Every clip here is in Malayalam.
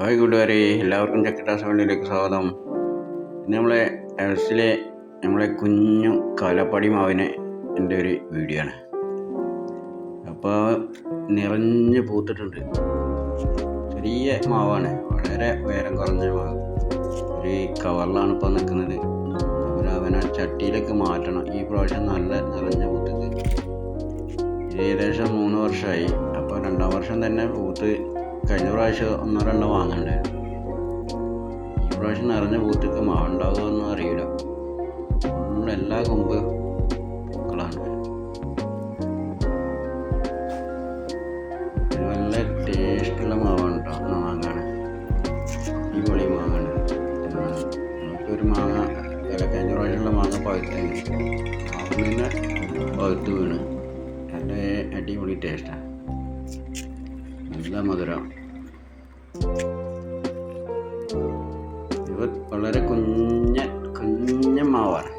ഹായ് കൂട്ടുകാരെ, എല്ലാവർക്കും ചക്കിട്ടാസ് വേണ്ടിയിലേക്ക് സ്വാഗതം. ഇന്ന് നമ്മളെ ടെറസിലെ നമ്മളെ കുഞ്ഞു കാലപ്പാടി മാവിനെ എൻ്റെ ഒരു വീഡിയോ ആണ്. അപ്പോൾ നിറഞ്ഞ് പൂത്തിട്ടുണ്ട്. ചെറിയ മാവാണ്, വളരെ ഉയരം കുറഞ്ഞ മാവ്. ഒരു കവറിലാണ് ഇപ്പോൾ നിൽക്കുന്നത്. അപ്പോൾ അവനെ ചട്ടിയിലേക്ക് മാറ്റണം. ഈ പ്രാവശ്യം നല്ല നിറഞ്ഞ പൂത്തത്. ഏകദേശം 3 വർഷമായി. അപ്പോൾ 2ാം വർഷം തന്നെ പൂത്ത്. കഴിഞ്ഞ പ്രാവശ്യം 1-2 വാങ്ങണ്ടായിരുന്നു. ഈ പ്രാവശ്യം നിറഞ്ഞ പൂത്തിക്ക് മാവുണ്ടാകുമെന്നും അറിയില്ല. എല്ലാ കൊമ്പ് പൂക്കളാണ്. നല്ല ടേസ്റ്റുള്ള മാവാണ് കേട്ടോ. മാങ്ങാണ്, അടിപൊളി മാങ്ങാണ്. നമുക്കൊരു മാങ്ങ കഴിഞ്ഞ പ്രാവശ്യമുള്ള മാങ്ങ പഴുത്തേന് മാവിൽ തന്നെ പഴുത്ത് വീണ്. നല്ല അടിപൊളി ടേസ്റ്റാണ്, നല്ല മധുരം. ഇത് വളരെ കുഞ്ഞ മാവാണ്.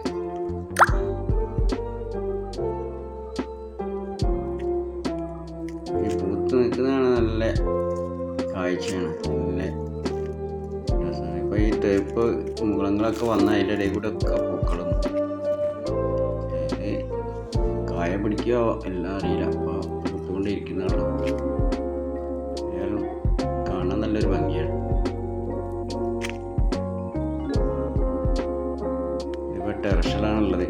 ഈ പൂത്ത് നിൽക്കുന്നതാണ് നല്ല കാഴ്ചയാണ്, നല്ല രസമാണ്. ഇപ്പം ഈ തേപ്പ് മുളങ്ങളൊക്കെ വന്ന അതിൻ്റെ ഇടയിൽ കൂടെ ഒക്കെ പൂക്കളും കായ പിടിക്കുകയോ എല്ലാം അറിയില്ല. അപ്പോൾ പൂത്തുകൊണ്ടിരിക്കുന്നതാണോ. കാണാൻ നല്ലൊരു ഭംഗിയാണ്. ഇപ്പോൾ ടെറസിലാണുള്ളത്.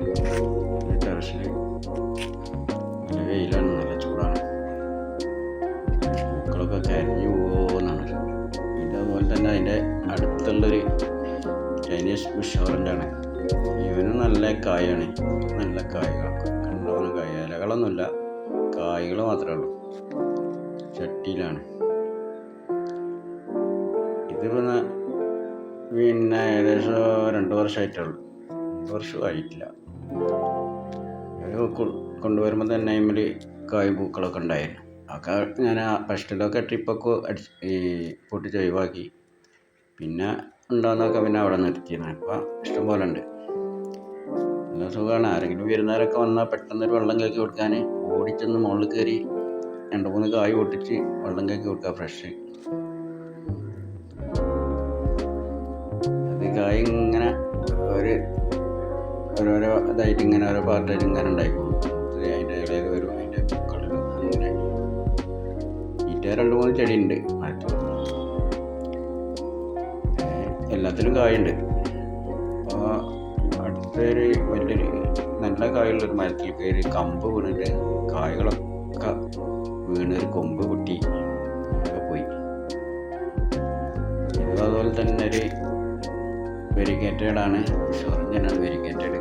ടെറസിൽ നല്ല വെയിലാണ്, നല്ല ചൂടാണ്. പൂക്കളൊക്കെ കരിഞ്ഞു പോകുന്നതാണ്. ഇതേപോലെ തന്നെ അതിൻ്റെ അടുത്തുള്ളൊരു ചൈനീസ് ബുഷോറൻ്റാണ്. ഇവനും നല്ല കായാണ്, നല്ല കായകളൊക്കെ കണ്ടോന്ന്. കായ ഇലകളൊന്നുമില്ല, കായ്കൾ മാത്രമേ ഉള്ളൂ. ചട്ടിയിലാണ് ഇത്. പിന്നെ ഏകദേശം 2 വർഷമായിട്ടുള്ളൂ. 2 വർഷമായിട്ടില്ല. കൊണ്ടുവരുമ്പോൾ തന്നെ അതിൽ കായും പൂക്കളൊക്കെ ഉണ്ടായിരുന്നു. ഒക്കെ ഞാൻ ഫസ്റ്റിലൊക്കെ ട്രിപ്പൊക്കെ പൊട്ടിച്ച് ഒഴിവാക്കി. പിന്നെ ഉണ്ടാകുന്നതൊക്കെ പിന്നെ അവിടെ നിർത്തിയിരുന്നു. ഇപ്പം ഇഷ്ടംപോലെ ഉണ്ട്. നല്ല സുഖമാണ്. ആരെങ്കിലും വരുന്നവരൊക്കെ വന്നാൽ പെട്ടെന്നൊരു വെള്ളം കലക്കി കൊടുക്കാൻ ഓടിച്ചെന്ന് മുകളിൽ കയറി 2-3 കായ് പൊട്ടിച്ച് വെള്ളം കലക്കി കൊടുക്കുക, ഫ്രഷ്. കായ് ഇങ്ങനെ ഓരോരോ ഇതായിട്ട് ഇങ്ങനെ ഓരോ പാർട്ടായിട്ട് ഇങ്ങനെ ഉണ്ടായിക്കോളും. അതിൻ്റെ ഇലയിൽ വരും, അതിൻ്റെ പൂക്കളിൽ അങ്ങനെ. ഈറ്റ 2-3 ചെടിയുണ്ട് മരത്തിൽ. എല്ലാത്തിലും കായുണ്ട്. അപ്പോൾ അടുത്തൊരു വലിയൊരു നല്ല കായുള്ളൊരു മരത്തിൽ കയറി കമ്പ് വീണിട്ട് കായകളൊക്കെ വീണൊരു കൊമ്പ് പൊട്ടി ഒക്കെ പോയി. അതുപോലെ തന്നെ ഒരു വെരിഗേറ്റഡാണ്, ഷൊറിഞ്ഞനാണ് വെരിഗേറ്റഡ്.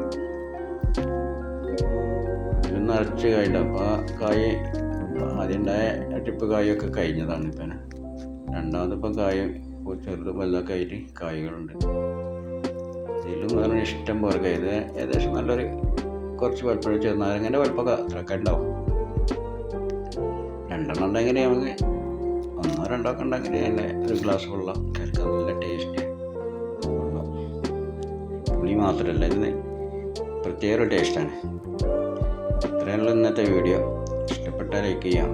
ഇതിൽ നിറച്ച് കായുണ്ട്. അപ്പോൾ കായ് ആദ്യമുണ്ടായ ട്രിപ്പ് കായൊക്കെ കഴിഞ്ഞതാണ്. ഇപ്പം രണ്ടാമതിപ്പം കായ് ചെറുത് വലുതൊക്കെ ആയിട്ട് കായ്കളുണ്ട്. ഇതിലും പറഞ്ഞാൽ ഇഷ്ടം പോലെ കായ്. ഇത് ഏകദേശം നല്ലൊരു കുറച്ച് വലുപ്പം, ചെറുനാരങ്ങൻ്റെ വലുപ്പമൊക്കെ അത്രയൊക്കെ ഉണ്ടാവും. 2 ഉണ്ടെങ്കിൽ നമുക്ക് 1-2 ഒക്കെ ഉണ്ടെങ്കിൽ അതിൻ്റെ ഒരു ഗ്ലാസ് വെള്ളം കഴിക്കാൻ നല്ല ടേസ്റ്റ്. പുളി മാത്രമല്ല, ഇതിന് പ്രത്യേക ഒരു ടേസ്റ്റാണ്. ഇത്രയുള്ള ഇന്നത്തെ വീഡിയോ. ഇഷ്ടപ്പെട്ടാൽ ലൈക്ക് ചെയ്യാം.